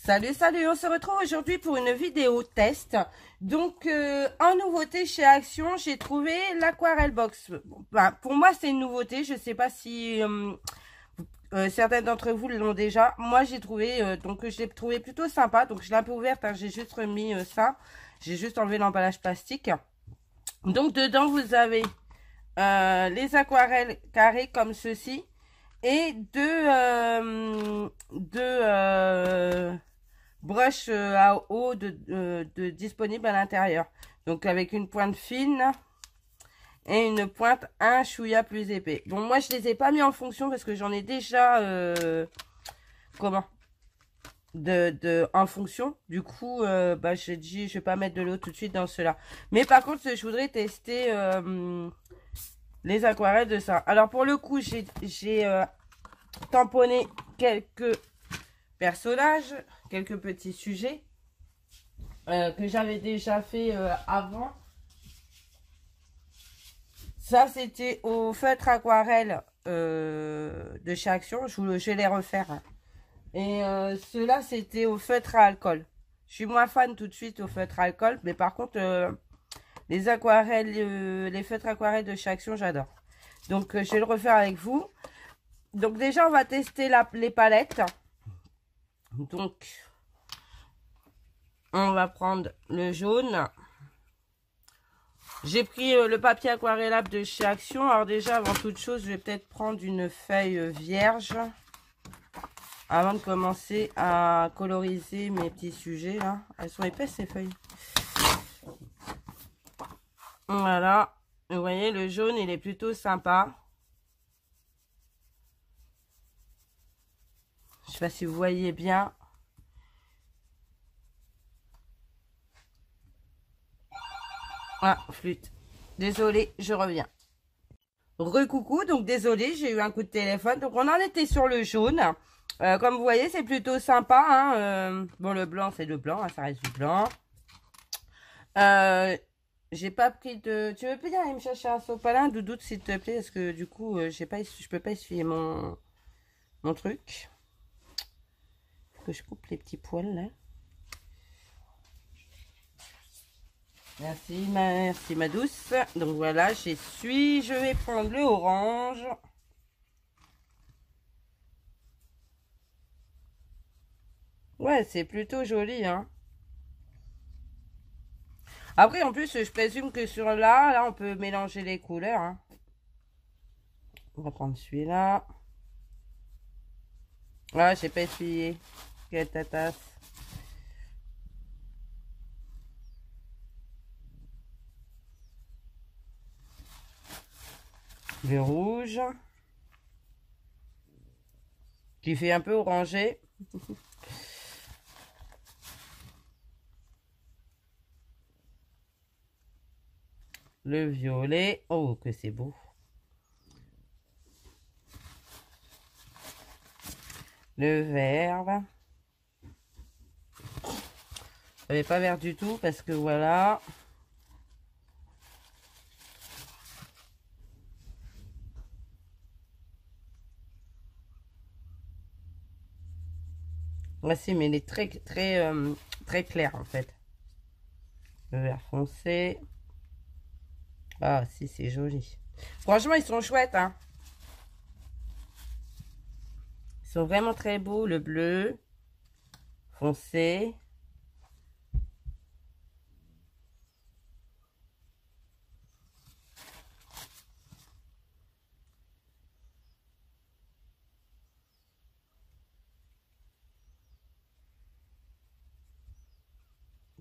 Salut, salut, on se retrouve aujourd'hui pour une vidéo test. Donc, en nouveauté chez Action, j'ai trouvé l'Aquarelle Box. Bon, ben, pour moi, c'est une nouveauté. Je sais pas si certains d'entre vous l'ont déjà. Moi, j'ai trouvé, donc je l'ai trouvé plutôt sympa. Donc, je l'ai un peu ouverte, hein, j'ai juste remis ça. J'ai juste enlevé l'emballage plastique. Donc, dedans, vous avez les aquarelles carrées comme ceci. Et deux brush à eau de disponible à l'intérieur. Donc avec une pointe fine et une pointe un chouïa plus épais. Bon, moi je les ai pas mis en fonction parce que j'en ai déjà en fonction. Du coup, bah j'ai dit je vais pas mettre de l'eau tout de suite dans cela. Mais par contre, je voudrais tester les aquarelles de ça. Alors pour le coup, j'ai tamponné quelques personnages, quelques petits sujets que j'avais déjà fait avant. Ça, c'était au feutre aquarelle de chez Action. Je vais les refaire. Et ceux-là, c'était au feutre à alcool. Je suis moins fan tout de suite au feutre à alcool. Mais par contre, les aquarelles, les feutres aquarelles de chez Action, j'adore. Donc, je vais le refaire avec vous. Donc, déjà, on va tester les palettes. Donc, on va prendre le jaune. J'ai pris le papier aquarellable de chez Action. Alors déjà, avant toute chose, je vais peut-être prendre une feuille vierge avant de commencer à coloriser mes petits sujets là. Elles sont épaisses ces feuilles. Voilà. Vous voyez, le jaune, il est plutôt sympa. Je sais pas si vous voyez bien. Ah, flûte. Désolée, je reviens. Recoucou, donc désolée, j'ai eu un coup de téléphone. Donc on en était sur le jaune. Comme vous voyez, c'est plutôt sympa. Hein, bon, le blanc, c'est le blanc, hein, ça reste du blanc. J'ai pas pris de... Tu veux bien aller me chercher un sopalin, Doudoute, s'il te plaît, parce que du coup, je peux pas essuyer mon truc. Faut que je coupe les petits poils là. Merci ma douce. Donc voilà, j'essuie. Je vais prendre le orange. Ouais, c'est plutôt joli, hein. Après, en plus, je présume que sur là, on peut mélanger les couleurs, hein. On va prendre celui-là. Ah, j'ai pas essuyé. Quelle tatasse. Le rouge. Qui fait un peu orangé. Le violet. Oh, que c'est beau. Le vert. Ça n'est pas vert du tout parce que voilà. Voici, mais il est très clair en fait. Le vert foncé. Ah, si, c'est joli. Franchement, ils sont chouettes, hein. Ils sont vraiment très beaux. Le bleu foncé.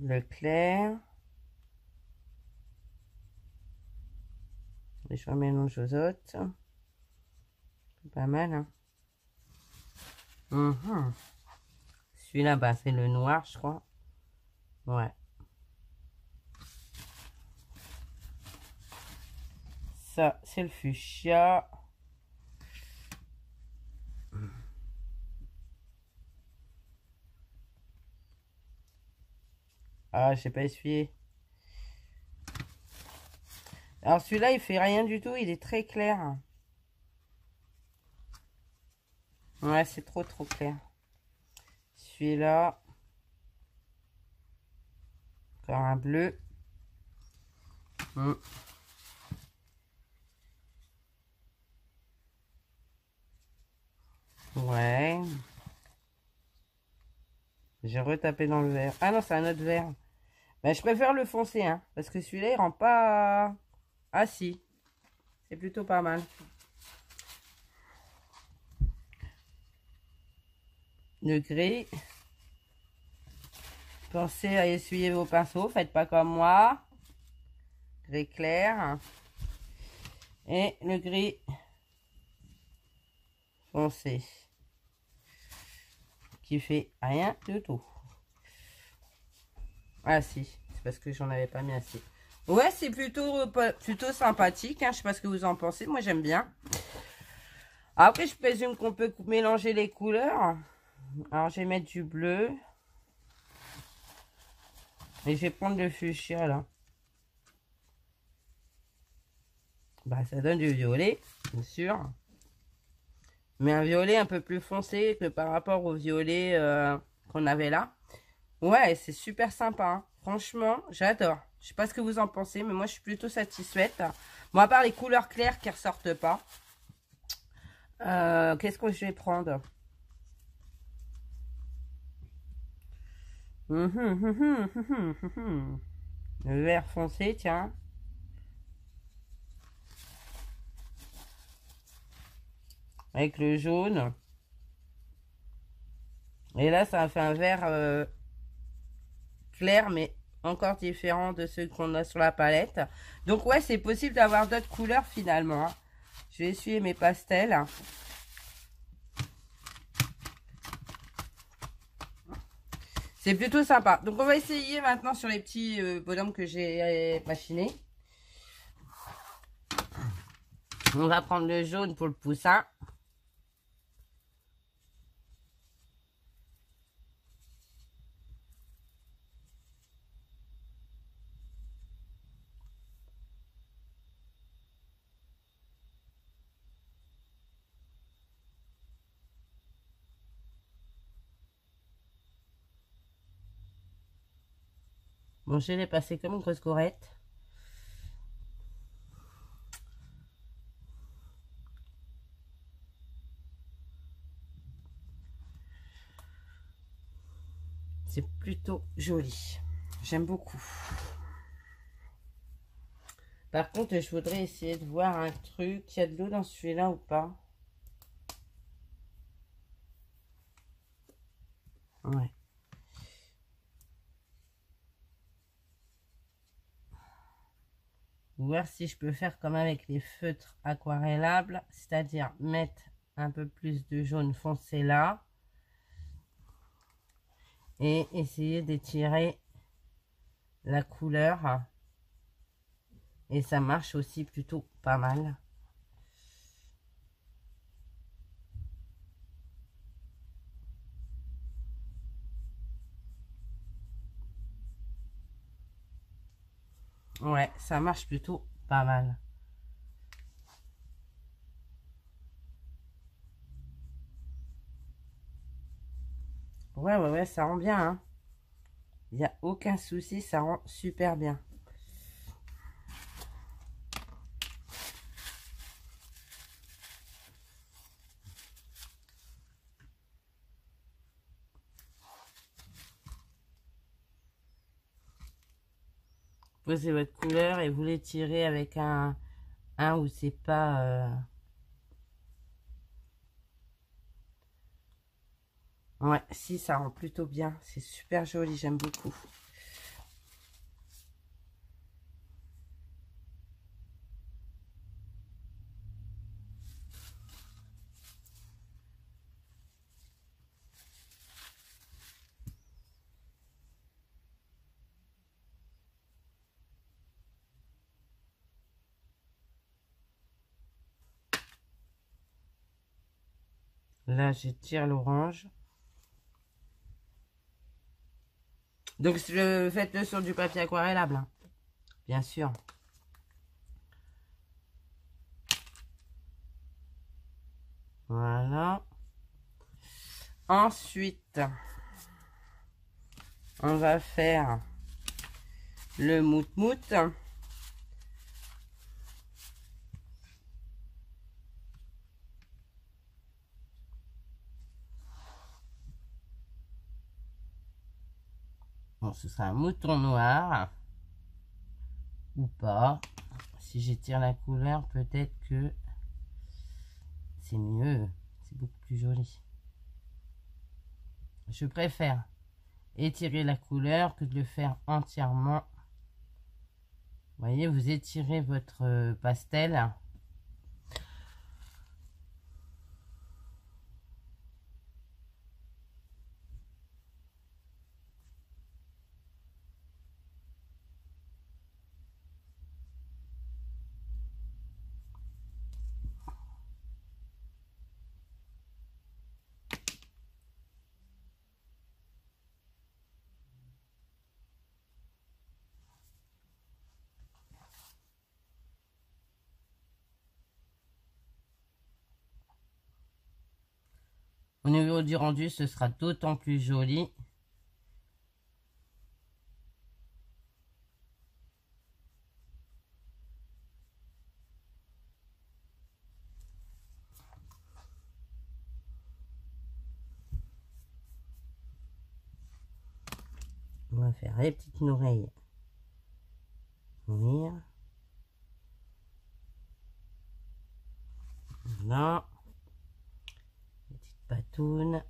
Le clair. Et je remélange aux autres. Pas mal, hein. Celui-là, bah, c'est le noir, je crois. Ouais. Ça, c'est le fuchsia. Ah, j'ai pas essuyé. Alors celui-là, il fait rien du tout. Il est très clair. Ouais, c'est trop clair. Celui-là. encore un bleu. Ouais. J'ai retapé dans le vert. Ah non, c'est un autre vert. Ben, je préfère le foncé, hein, parce que celui-là, il rend pas... Ah si, c'est plutôt pas mal. Le gris. Pensez à essuyer vos pinceaux, faites pas comme moi. Gris clair. Et le gris foncé. Qui fait rien du tout. Ah si, c'est parce que j'en avais pas mis assez. Ouais, c'est plutôt sympathique, hein. Je sais pas ce que vous en pensez, moi j'aime bien. Après, je présume qu'on peut mélanger les couleurs. Alors, je vais mettre du bleu. Et je vais prendre le fuchsia, là. Bah, ça donne du violet, bien sûr. Mais un violet un peu plus foncé que par rapport au violet qu'on avait là. Ouais, c'est super sympa, hein. Franchement, j'adore. Je sais pas ce que vous en pensez, mais moi, je suis plutôt satisfaite. Bon, à part les couleurs claires qui ressortent pas. Qu'est-ce que je vais prendre? Le vert foncé, tiens. Avec le jaune. Et là, ça a fait un vert clair, mais encore différent de ceux qu'on a sur la palette. Donc, ouais, c'est possible d'avoir d'autres couleurs finalement, hein. Je vais essuyer mes pastels. C'est plutôt sympa. Donc, on va essayer maintenant sur les petits bonhommes que j'ai machinés. On va prendre le jaune pour le poussin. Bon, je l'ai passé comme une grosse gourette. C'est plutôt joli. J'aime beaucoup. Par contre, je voudrais essayer de voir un truc. Il y a de l'eau dans celui-là ou pas? Ouais. Voir si je peux faire comme avec les feutres aquarellables, c'est-à-dire mettre un peu plus de jaune foncé là et essayer d'étirer la couleur, et ça marche aussi plutôt pas mal. Ouais, ça marche plutôt pas mal. Ouais, ça rend bien, hein. Il n'y a aucun souci, ça rend super bien. Posez votre couleur et vous l'étirez avec un où c'est pas... Ouais, si, ça rend plutôt bien. C'est super joli, j'aime beaucoup. Là, j'étire l'orange. Donc, faites-le sur du papier aquarellable, hein. Bien sûr. Voilà. Ensuite, on va faire le mout-mout. Bon, ce sera un mouton noir. Ou pas. Si j'étire la couleur, peut-être que c'est mieux. C'est beaucoup plus joli. Je préfère étirer la couleur que de le faire entièrement. Vous voyez, vous étirez votre pastel. Au niveau du rendu, ce sera d'autant plus joli. On va faire les petites oreilles. Voilà. Voilà. Les petites patounes.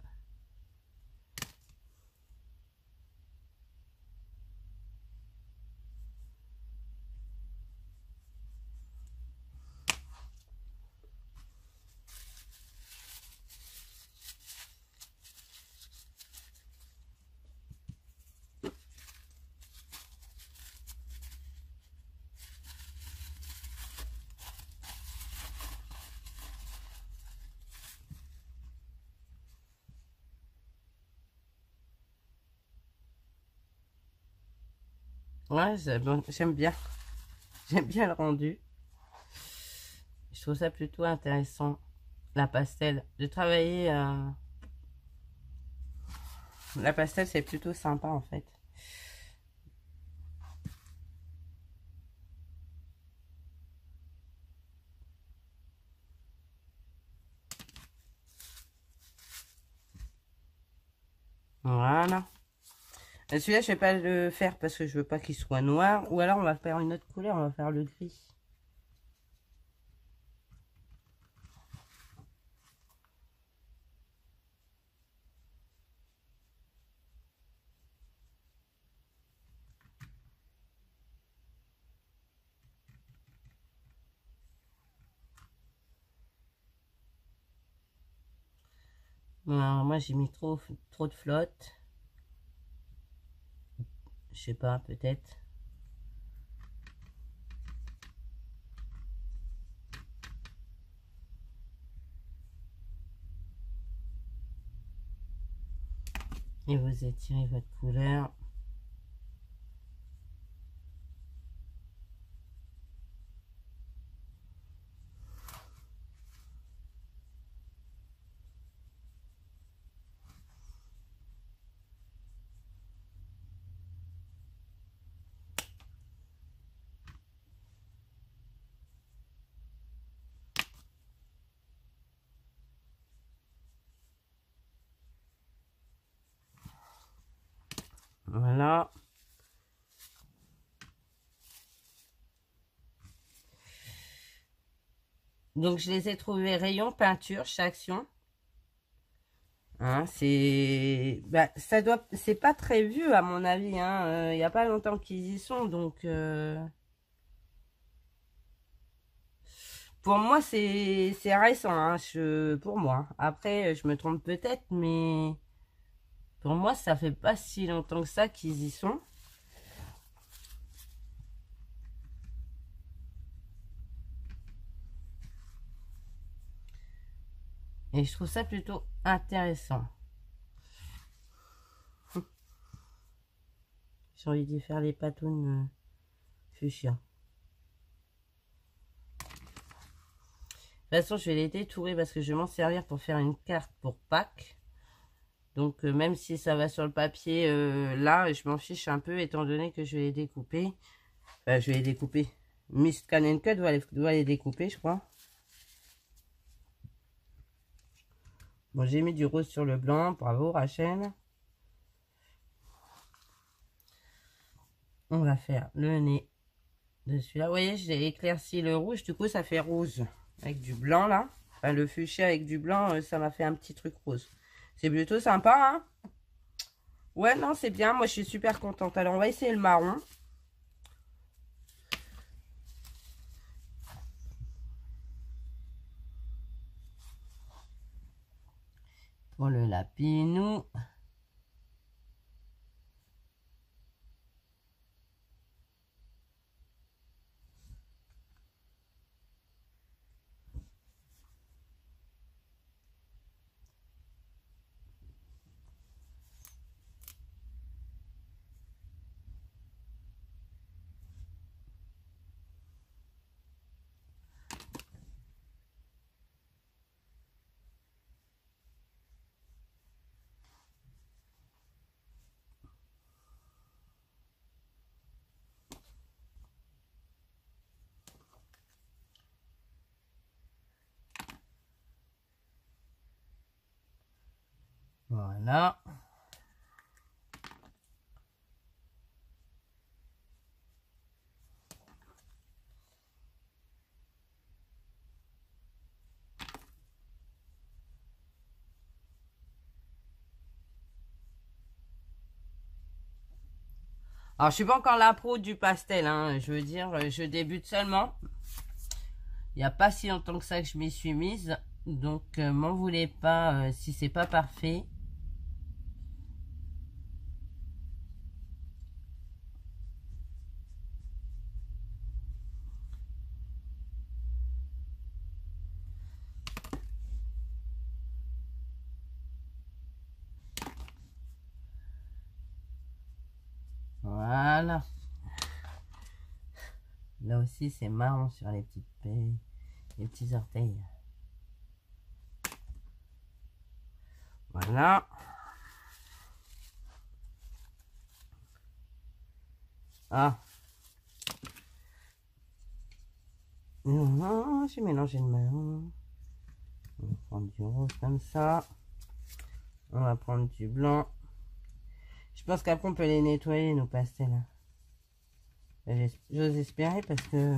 Ouais, bon, j'aime bien. J'aime bien le rendu. Je trouve ça plutôt intéressant. La pastel. De travailler... La pastel, c'est plutôt sympa, en fait. Voilà. Celui-là, je vais pas le faire parce que je veux pas qu'il soit noir. Ou alors, on va faire une autre couleur. On va faire le gris. Alors, moi, j'ai mis trop de flotte. Je sais pas, peut-être. Et vous étirez votre couleur. Voilà. Donc, je les ai trouvés rayon peinture chez Action. Hein, c'est pas très vieux à mon avis. Hein. Il n'y a pas longtemps qu'ils y sont. Donc, pour moi, c'est récent. Hein, pour moi. Après, je me trompe peut-être. Mais pour moi, ça fait pas si longtemps que ça qu'ils y sont. Et je trouve ça plutôt intéressant. J'ai envie de faire les patounes fuchsia. De toute façon, je vais les détourer parce que je vais m'en servir pour faire une carte pour Pâques. Donc, même si ça va sur le papier, là, je m'en fiche un peu, étant donné que je vais les découper. Enfin, je vais les découper. Miss Scan Cut doit les découper, je crois. Bon, j'ai mis du rose sur le blanc. Bravo, Rachel. On va faire le nez de celui-là. Vous voyez, j'ai éclairci le rouge. Du coup, ça fait rose. Avec du blanc, là. Enfin, le fuchsia avec du blanc, ça m'a fait un petit truc rose. C'est plutôt sympa, hein? Ouais, non, c'est bien. Moi, je suis super contente. Alors, on va essayer le marron. Pour le lapinou. Voilà. Alors, je suis pas encore la pro du pastel, hein. Je veux dire, je débute seulement. Il n'y a pas si longtemps que ça que je m'y suis mise. Donc, m'en voulez pas si c'est pas parfait. Voilà. Là aussi, c'est marron sur les petites pailles, les petits orteils. Voilà. Ah. Non, j'ai mélangé de marron. On va prendre du rose comme ça. On va prendre du blanc. Je pense qu'après, on peut les nettoyer, nos pastels. J'ose espérer parce que...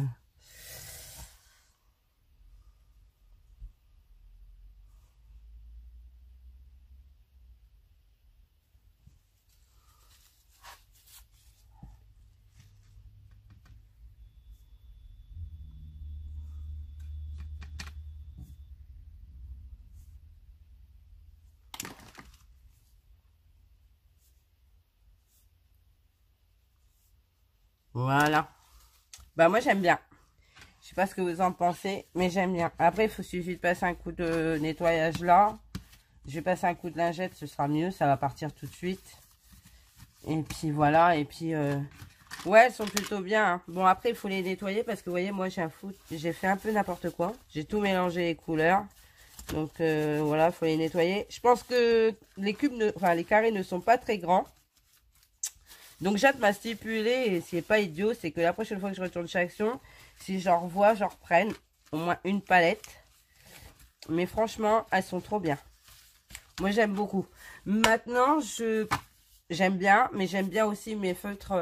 Voilà. Bah, moi, j'aime bien. Je sais pas ce que vous en pensez, mais j'aime bien. Après, il suffit de passer un coup de nettoyage là. Je vais passer un coup de lingette, ce sera mieux. Ça va partir tout de suite. Et puis, voilà. Et puis, ouais, elles sont plutôt bien. Hein. Bon, après, il faut les nettoyer parce que, vous voyez, moi, j'ai fait un peu n'importe quoi. J'ai tout mélangé les couleurs. Donc, voilà, il faut les nettoyer. Je pense que les cubes, enfin, les carrés ne sont pas très grands. Donc, Jade m'a stipulé, et ce qui n'est pas idiot, c'est que la prochaine fois que je retourne chez Action, si j'en revois, j'en reprenne au moins une palette. Mais franchement, elles sont trop bien. Moi, j'aime beaucoup. Maintenant, j'aime bien, mais j'aime bien aussi mes feutres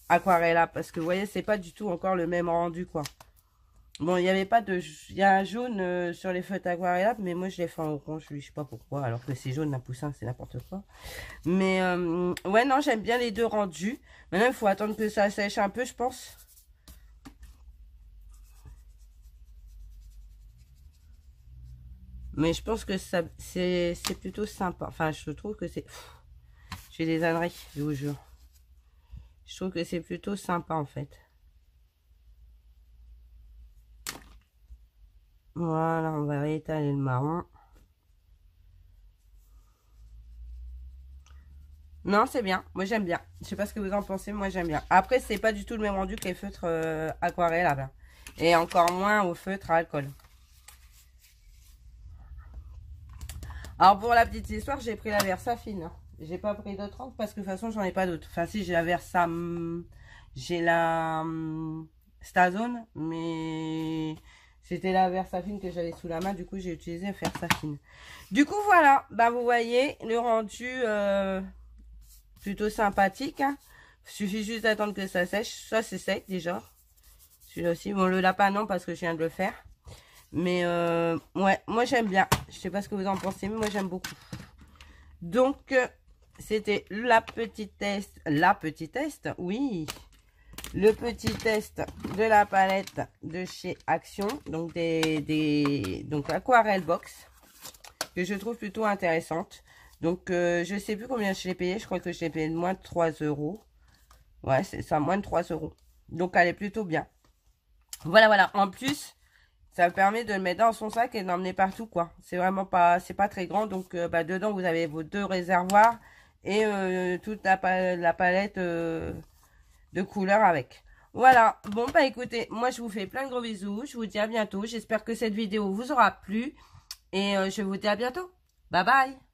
Aquarella. Parce que, vous voyez, c'est pas du tout encore le même rendu, quoi. Bon, il y avait pas de... Il y a un jaune sur les feutres Aquarella, mais moi, je l'ai fait en orange, je sais pas pourquoi. Alors que c'est jaune, un poussin, c'est n'importe quoi. Mais, ouais, non, j'aime bien les deux rendus. Maintenant, il faut attendre que ça sèche un peu, je pense. Mais je pense que c'est plutôt sympa. Enfin, je trouve que c'est... J'ai des âneries, je vous jure. Je trouve que c'est plutôt sympa, en fait. Voilà, on va réétaler le marron. Non, c'est bien. Moi, j'aime bien. Je sais pas ce que vous en pensez, moi, j'aime bien. Après, c'est pas du tout le même rendu que les feutres aquarelle, là. Et encore moins au feutre à alcool. Alors pour la petite histoire, j'ai pris la Versafine. Hein. J'ai pas pris d'autres encres parce que de toute façon, j'en ai pas d'autres. Enfin si, j'ai la j'ai la Stazone, mais c'était la Versafine que j'avais sous la main. Du coup, j'ai utilisé la Versafine. Du coup, voilà. Bah vous voyez, le rendu plutôt sympathique. Hein. Suffit juste d'attendre que ça sèche. Ça, c'est sec déjà. Celui-là aussi. Bon, le lapin, non, parce que je viens de le faire. Mais ouais, moi j'aime bien. Je sais pas ce que vous en pensez, mais moi j'aime beaucoup. Donc, c'était la petite test. Oui. Le petit test de la palette de chez Action. Donc, donc Aquarelle Box. Que je trouve plutôt intéressante. Donc, je sais plus combien je l'ai payé. Je crois que je l'ai payé de moins de 3 €. Ouais, c'est ça, moins de 3 €. Donc, elle est plutôt bien. Voilà, voilà. En plus, ça me permet de le mettre dans son sac et de l'emmener partout, quoi. C'est vraiment pas, c'est pas très grand. Donc, bah, dedans, vous avez vos 2 réservoirs et toute la palette de couleurs avec. Voilà. Bon, bah, écoutez, moi, je vous fais plein de gros bisous. Je vous dis à bientôt. J'espère que cette vidéo vous aura plu. Et je vous dis à bientôt. Bye bye.